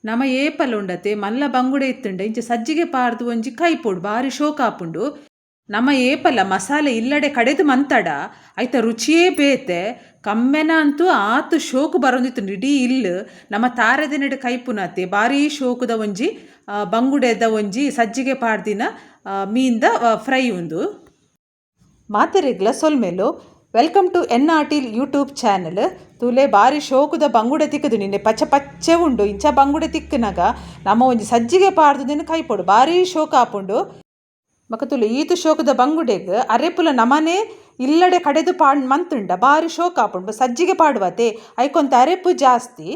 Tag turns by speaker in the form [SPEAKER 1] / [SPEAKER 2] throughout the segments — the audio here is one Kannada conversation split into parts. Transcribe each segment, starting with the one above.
[SPEAKER 1] ನಮ ಏಪಲ ಉಂಡತೆ ಮಲ್ಲ ಬಂಗುಡೆ ಇತ್ತುಂಡ ಇಂಚ ಸಜ್ಜಿಗೆ ಪಾರ್ದು ಒಂಜಿ ಕೈಪೊಡು ಬಾರಿ ಶೋಕ್ ಆಪುಂಡು. ನಮ ಏಪಲ ಮಸಾಲೆ ಇಲ್ಲಡೆ ಕಡೆದು ಮಂತಡ ಐತ ರುಚಿಯೇ ಬೇತೆ ಕಮ್ಮೆನ ಅಂತೂ ಆತು ಶೋಕು ಬರೊಂದಿತ್ತು ಇಡೀ ಇಲ್ಲು ನಮ್ಮ ತಾರದಿನಡೆ ಕೈಪುನತೆ ಬಾರಿ ಶೋಕುದ ಒಂಜಿ ಬಂಗುಡೆದ ಒಂಜಿ ಸಜ್ಜಿಗೆ ಪಾಡ್ದಿನ ಮೀನ್ದ ಫ್ರೈ ಉಂದು. ಮಾತೆರೆಗ್ಲ ಸೊಲ್ಮೆಲು welcome to NRT YouTube channel. ತೂಲೆ ಬಾರಿ ಶೋಕುದ ಬಂಗುಡೆ ತಿಕ್ಕದು ನಿನ್ನೆ ಪಚ್ಚ ಪಚ್ಚೆ ಉಂಡು ಇಂಚ ಬಂಗುಡೆ ತಿಕ್ಕನಾಗ ನಮ್ಮ ಒಂಜಿ ಸಜ್ಜಿಗೆ ಪಾಡ್ದುದಿನ ಕೈಪೊಡು ಬಾರಿ ಶೋಕ ಆಪುಂಡು. ಬಕ ತುಲೆ ಈತು ಶೋಕದ ಬಂಗುಡೆಗ್ ಅರೆಪುಲ ನಮನೆ ಇಲ್ಲಡೆ ಕಡೆದು ಮಂತುಂಡ ಬಾರಿ ಶೋಕ ಆಪುಂಡು. ಸಜ್ಜಿಗೆ ಪಾಡುವತೆ ಐಕೊಂತ ಅರೆಪು ಜಾಸ್ತಿ.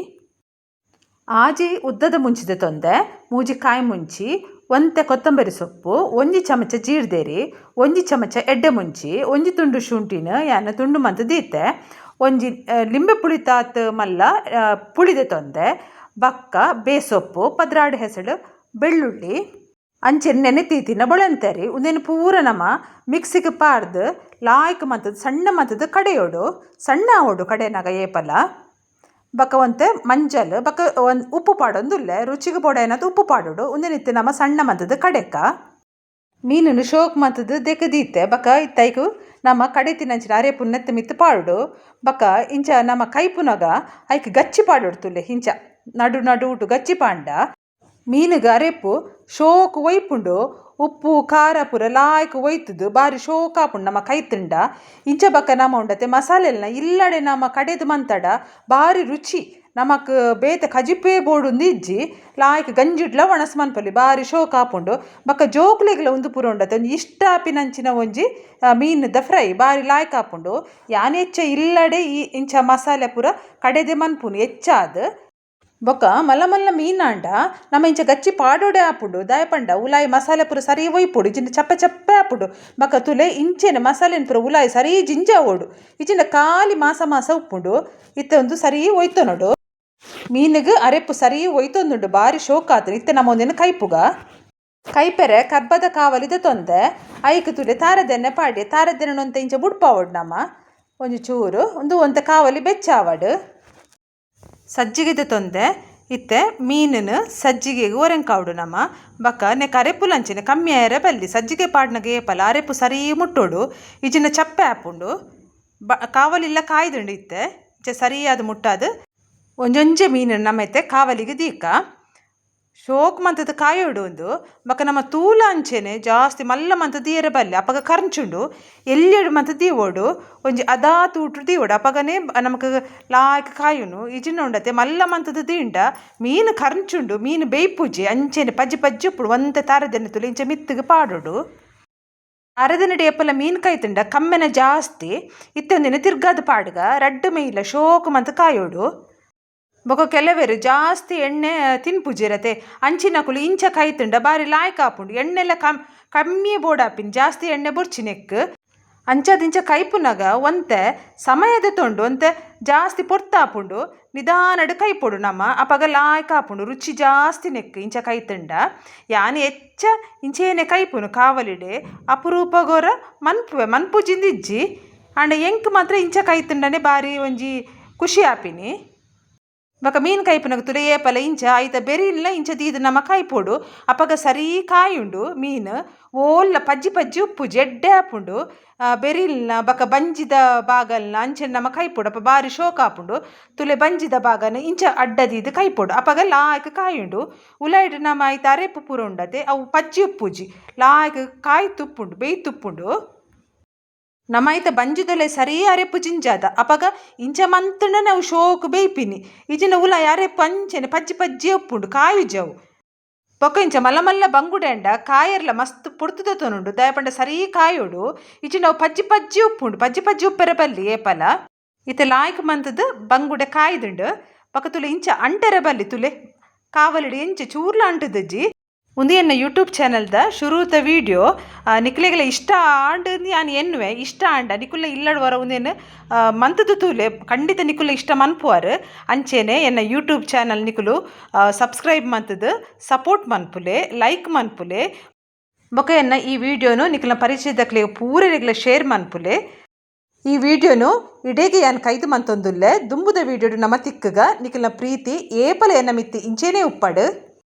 [SPEAKER 1] ಆಜಿ ಉದ್ದದ ಮುಂಚಿದ ತೊಂದೆ ಮೂಜಿ ಕಾಯಿ ಮುಂಚಿ ಒಂತೆ ಕೊತ್ತಂಬರಿ ಸೊಪ್ಪು ಒಂಜಿ ಚಮಚ ಜೀರ್ದೇರಿ ಒಂಜಿ ಚಮಚ ಎಡ್ಡೆ ಮುಂಚಿ ಒಂಜಿ ತುಂಡು ಶುಂಠಿನ ಯಾನ ತುಂಡು ಮಂತ ದೀತೆ ಒಂಜಿ ಲಿಂಬೆ ಪುಳಿತಾತ್ ಮಲ್ಲ ಪುಳಿದೆ ತೊಂದೆ ಬಕ್ಕ ಬೇಸೊಪ್ಪು ಪದ್ರಾಡು ಹೆಸಳು ಬೆಳ್ಳುಳ್ಳಿ ಅಂಚೆನ್ ನೆನೆ ತೀತಿನ ಬೊಳಂತರಿ ಉಂದೇನು ಪೂರ ನಮ ಮಿಕ್ಸಿಗೆ ಪಾರ್ದು ಲಾಯ್ಕ್ ಮಂತದ ಸಣ್ಣ ಮಂತದ ಕಡೆಯೋಡು ಸಣ್ಣ ಓಡು ಕಡೆನಾಗ ಏಪಲ ಬಕ್ಕ ಒಂತೆ ಮಂಜಲ್ ಬಕ್ಕ ಒಂದು ಉಪ್ಪು ಪಾಡೊಂದುಲ್ಲೆ ರುಚಿಗೆ ಬೋಡ ಏನದು ಉಪ್ಪು ಪಾಡೋಡು ಉಂದೇನಿತ್ತು ನಮ್ಮ ಸಣ್ಣ ಮಂತದ ಕಡೆಕ ಮೀನನ್ನು ಶೋಕ್ ಮಂತದ ದೆಕ್ಕದೀತೆ ಬಕ್ಕ ಇತ್ತೈಕು ನಮ್ಮ ಕಡೆ ತಿನ್ನಂಚಿನ ಅರೆಪು ನೆತ್ತ ಮಿತ್ತು ಪಾಡು ಬಕ್ಕ ಇಂಚ ನಮ್ಮ ಕೈಪುನಗ ಐಕ್ ಗಚ್ಚಿ ಪಾಡೊಡ್ತುಲ್ಲೆ ಇಂಚ ನಡು ನಡು ಉಟು ಗಚ್ಚಿ ಪಾಂಡ ಮೀನಿಗೆ ಅರೆಪು ಶೋಕು ಒಯ್ಪುಂಡು ಉಪ್ಪು ಖಾರ ಪೂರ ಲಾಯ್ಕ್ ಒಯ್ತುದು ಬಾರಿ ಶೋಕ ಆಪುಂಡು ನಮ್ಮ ಕೈತುಂಡ ಇಂಚ ಬಕ್ಕ ನಮ ಉಂಡತೆ ಮಸಾಲೆಲ್ನ ಇಲ್ಲಡೆ ನಮ್ಮ ಕಡೆದು ಮಂತಡ ಬಾರಿ ರುಚಿ ನಮಕ್ ಬೇತೆ ಕಜಿಪೇ ಬೋಡುಂದು ಇಜ್ಜಿ ಲಾಯ್ಕ್ ಗಂಜಿಡ್ಲ ಒಣಸ್ ಮನ್ಪೊಲಿ ಬಾರಿ ಶೋಕ ಆಪುಂಡು. ಬಕ್ಕ ಜೋಕ್ಲೆಗ್ಲ ಉಂದು ಪೂರ ಉಂಡತೆ ಒಂಜಿ ಇಷ್ಟ ಆಪಿನಂಚಿನ ಒಂಜಿ ಮೀನದ ಫ್ರೈ ಬಾರಿ ಲಾಯ್ಕ್ ಆಪುಂಡು. ಯಾನ್ ಹೆಚ್ಚ ಇಲ್ಲಡೆ ಈ ಇಂಚ ಮಸಾಲೆ ಪೂರ ಕಡೆದೆ ಮನ್ಪುನು ಹೆಚ್ಚಾದ ಬೊಕ್ಕ ಮಲ್ಲ ಮಲ್ಲ ಮೀನಾಂಡ ನಮ್ಮ ಇಂಚ ಗಚ್ಚಿ ಪಾಡೋಡೆ ಆಪುಂಡು ದಾಯಪಂಡ ಉಲಾಯಿ ಮಸಾಲೆ ಪೂರ ಸರಿ ಒಯ್ಪುಡು ಇಜಿಂದ ಚಪ್ಪೆ ಚಪ್ಪೆ ಆಪುಂಡು ಬಕ್ಕ ತುಲೆ ಇಂಚೆನ ಮಸಾಲೆನ ಪೂರ ಉಲಾಯಿ ಸರಿ ಜಿಂಜ ಓಡು ಇಜಿಂದ ಖಾಲಿ ಮಾಸ ಉಪ್ಪುಂಡು ಇತ್ತೆ ಒಂದು ಸರಿ ಒಯ್ತೊನೋಡು ಮೀನಿಗೆ ಅರೆಪು ಸರಿ ಒಯ್ತೊಂದುಂಡು ಬಾರಿ ಶೋಕ ಆತನು ಇತ್ತೆ ನಮ್ಮ ಒಂದಿನ ಕೈಪುಗ ಕೈಪೆರೆ ಕಬ್ಬದ ಕಾವಲಿದ ತೊಂದೆ ಐಕ್ ತುಲೆ ತಾರದೆಣ್ಣೆ ಪಾಡಿ ತಾರದೆಣ್ಣೆ ಒಂತೆ ಇಂಚ ಬುಡ್ಪಾವಡು ನಮ್ಮ ಒಂಜಿ ಚೂರು ಒಂದು ಒಂತೆ ಕಾವಲಿ ಬೆಚ್ಚಾವಡು ಸಜ್ಜಿಗೆದ ತೊಂದೆ ಇತ್ತೆ ಮೀನನ್ನು ಸಜ್ಜಿಗೆಗೆ ಒರೆಂಕಾವಡು ನಮ್ಮ ಬಕ್ಕ ನೆಕ್ ಅರೆಪು ಲಂಚಿನ ಕಮ್ಮಿ ಆಯರೆ ಬಲ್ಲಿ ಸಜ್ಜಿಗೆ ಪಾಡ್ನಾಗ ಏಪಲ ಅರೆಪು ಸರಿ ಮುಟ್ಟೋಡು ಇಜಿನ ಚಪ್ಪೆ ಆಪುಂಡು ಕಾವಲಿಲ್ಲ ಕಾಯ್ದುಂಡು ಇತ್ತೆ ಇಂಚ ಸರಿಯಾದ ಮುಟ್ಟಾದು ಒಂಜೊಂಜೆ ಮೀನನ್ನು ನಮ್ಮ ಇತ್ತೆ ಕಾವಲಿಗೆ ದೀಕ ಶೋಕ್ ಮಂತದ ಕಾಯೋಡು ಒಂದು ಬಕ್ಕ ನಮ್ಮ ತೂಲ ಅಂಚೆನೆ ಜಾಸ್ತಿ ಮಲ್ಲ ಮಂತ ದೀಯರೆ ಬಲ್ಲೆ ಅಪಗ ಕರ್ಂಚುಂಡು ಎಲ್ಲಿಯಡು ಮಂತ ದೀವೋಡು ಒಂಜಿ ಅದಾ ತೂಟ್ರು ದೀವೋಡು ಅಪಗನೇ ನಮಕ್ ಲಾಯ್ಕ್ ಕಾಯುನು ಇಜಿನ ಉಂಡತೆ ಮಲ್ಲ ಮಂತದ ದೀಂಡ ಮೀನು ಕರ್ಂಚುಂಡು ಮೀನು ಬೇಯ್ಪುಜಿ ಅಂಚೆನೆ ಪಜ್ಜಿ ಪಜ್ಜಿ ಉಪ್ಪುಡು ಒಂತೆ ತಾರದೆಣ್ಣೆ ತುಲೆ ಇಂಚ ಮಿತ್ತಿಗೆ ಪಾಡೋಡು. ಅರೆದಿನಡಿ ಎಪ್ಪಲ ಮೀನು ಕಾಯ್ತುಂಡ ಕಮ್ಮೆನ ಜಾಸ್ತಿ ಇತ್ತೊಂದಿನ ತಿರ್ಗಾದ ಪಾಡ್ಗ ರಡ್ಡು ಮೇಯ್ಲ ಶೋಕ್ ಮಂತ ಕಾಯೋಡು ಬೊಕ ಕೆಲವೆರು ಜಾಸ್ತಿ ಎಣ್ಣೆ ತಿನ್ಪುಜಿರತೆ ಅಂಚಿನಕುಲು ಇಂಚ ಕೈತುಂಡ ಬಾರಿ ಲಾಯ್ಕ್ ಆಪುಂಡು ಎಣ್ಣೆಲ್ಲ ಕಮ್ಮಿ ಬೋಡಾಪಿನ್ ಜಾಸ್ತಿ ಎಣ್ಣೆ ಬೊರ್ಚಿನೆಕ್ ಅಂಚದಿಂಚ ಕೈಪುನಗ ಒಂತೆ ಸಮಯದ ತೊಂಡು ಒಂತೆ ಜಾಸ್ತಿ ಪೊರ್ತಾಪುಂಡು ನಿಧಾನಡು ಕೈಪೊಡು ನಮ್ಮ ಅಪಗ ಲಾಯ್ಕ್ ಆಪುಂಡು ರುಚಿ ಜಾಸ್ತಿ ನೆಕ್ ಇಂಚ ಕೈತುಂಡ ಯಾನ್ ಹೆಚ್ಚ ಇಂಚೇನೆ ಕೈಪುನು ಕಾವಲಿಡೆ ಅಪರೂಪಗೋರ ಮನ್ಪುಜಿಂದಿಜ್ಜಿ ಅಂಡ ಎಂಕ್ ಮಾತ್ರ ಇಂಚ ಕೈತುಂಡನೆ ಬಾರಿ ಒಂಜಿ ಖುಷಿ ಆಪಿನಿ ಬಕ ಮೀನು ಕೈಪುನಗ ತುಲೆ ಏಪಲ ಇಂಚ ಐತ ಬೆರಿಲ್ಲ ಇಂಚ ದೀದು ನಮ್ಮ ಕೈಪೋಡು ಅಪಗ ಸರಿ ಕಾಯುಂಡು ಮೀನು ಓಲ್ಲ ಪಜ್ಜಿ ಪಜ್ಜಿ ಉಪ್ಪು ಜೆಡ್ಡೆ ಆಪುಂಡು ಬೆರಿಲ್ನ ಬಕ ಬಂಜಿದ ಭಾಗಲ್ನ ಅಂಚೆನ ನಮ್ಮ ಕೈಪೋಡು ಅಪ್ಪ ಬಾರಿ ಶೋಕ ಆಪುಂಡು ತುಲೆ ಬಂಜಿದ ಭಾಗನ ಇಂಚ ಅಡ್ಡದೀದು ಕೈಪೋಡು ಅಪಗ ಲಾಯ್ಕ್ ಕಾಯುಂಡು ಉಲಾಯ್ಡ್ ನಮ್ಮ ಐತ ಅರೆಪು ಪೂರ ಉಂಡತೆ ಅವು ಪಜ್ಜಿ ಉಪ್ಪುಜಿ ಲಾಯ್ಕ್ ಕಾಯಿ ತುಪ್ಪುಂಡು ಬೇಯಿ ತುಪ್ಪುಂಡು ನಮ್ಮ ಐತ ಬಂಜಿದೊಲೆ ಸರಿ ಅರೆಪು ಜಿಂಜಾದ ಅಪಗ ಇಂಚ ಮಂತುಂಡ ನಾವು ಶೋಕು ಬೇಯ್ಪಿನಿ ಇಜಿನ ಉಲಾಯಿ ಅರೆಪು ಅಂಚೆನೆ ಪಜ್ಜಿ ಪಜ್ಜಿ ಉಪ್ಪುಂಡು ಕಾಯು ಜವು ಬೊಕ ಇಂಚ ಮಲ್ಲ ಮಲ್ಲ ಬಂಗುಡೆ ಅಂಡ ಕಾಯರ್ಲ ಮಸ್ತ್ ಪುಡ್ತುದ ತೊನುಂಡು ದಯಪಂಡ ಸರಿ ಕಾಯೋಡು ಇಜಿನ ನಾವು ಪಜ್ಜಿ ಪಜ್ಜಿ ಉಪ್ಪುಂಡು ಪಜ್ಜಿ ಪಜ್ಜಿ ಉಪ್ಪೆರೆ ಬಲ್ಲಿ ಏಪಲ ಇತ್ತೆ ಲಾಯ್ಕ್ ಮಂತದ ಬಂಗುಡೆ ಕಾಯ್ದುಂಡು ಬಕ ತುಲೆ ಇಂಚ ಅಂಟೆರೆ ಬಲ್ಲಿ ತುಲೆ ಕಾವಲಿಡು ಎಂಚ ಚೂರ್ಲ ಅಂಟುದಜ್ಜಿ ಉಂದು ಎನ್ನ ಯೂಟ್ಯೂಬ್ ಚಾನಲ್ದ ಶುರುತ ವೀಡಿಯೋ ನಿಕ್ಲೆಗೆಲ್ಲ ಇಷ್ಟ ಆಂಡು ಯಾನ್ ಎನ್ನುವೆ ಇಷ್ಟ ಆಂಡ ನಿಕುಲ್ಲ ಇಲ್ಲಡ್ವರ ಉಂದೇನು ಮಂತದ ತೂಲೆ ಖಂಡಿತ ನಿಕುಲ್ಲ ಇಷ್ಟ ಮನ್ಪುವಾರು ಅಂಚೆನೆ ಎನ್ನ ಯೂಟ್ಯೂಬ್ ಚಾನಲ್ ನಿಕುಲು ಸಬ್ಸ್ಕ್ರೈಬ್ ಮಂತದ ಸಪೋರ್ಟ್ ಮನ್ಪುಲೆ ಲೈಕ್ ಮನ್ಪುಲೆ ಬೊಕ ಎನ್ನ ಈ ವಿಡಿಯೋನು ನಿಕುಲ್ನ ಪರಿಚಯದಕ್ಲೆ ಪೂರೆರೆಗ್ಲ ಶೇರ್ ಮನ್ಪುಲೆ ಈ ವಿಡಿಯೋನು ಇಡೇಗೆ ಯಾನ್ ಕೈದು ಮಂತೊಂದುಲ್ಲೆ ದುಂಬುದ ವಿಡಿಯೋಡು ನಮ ತಿಕ್ಕಗ ನಿಕಲ್ನ ಪ್ರೀತಿ ಏಪಲ ಎನ್ನ ಮಿತ್ತಿ ಇಂಚೇನೆ ಉಪ್ಪಡ್.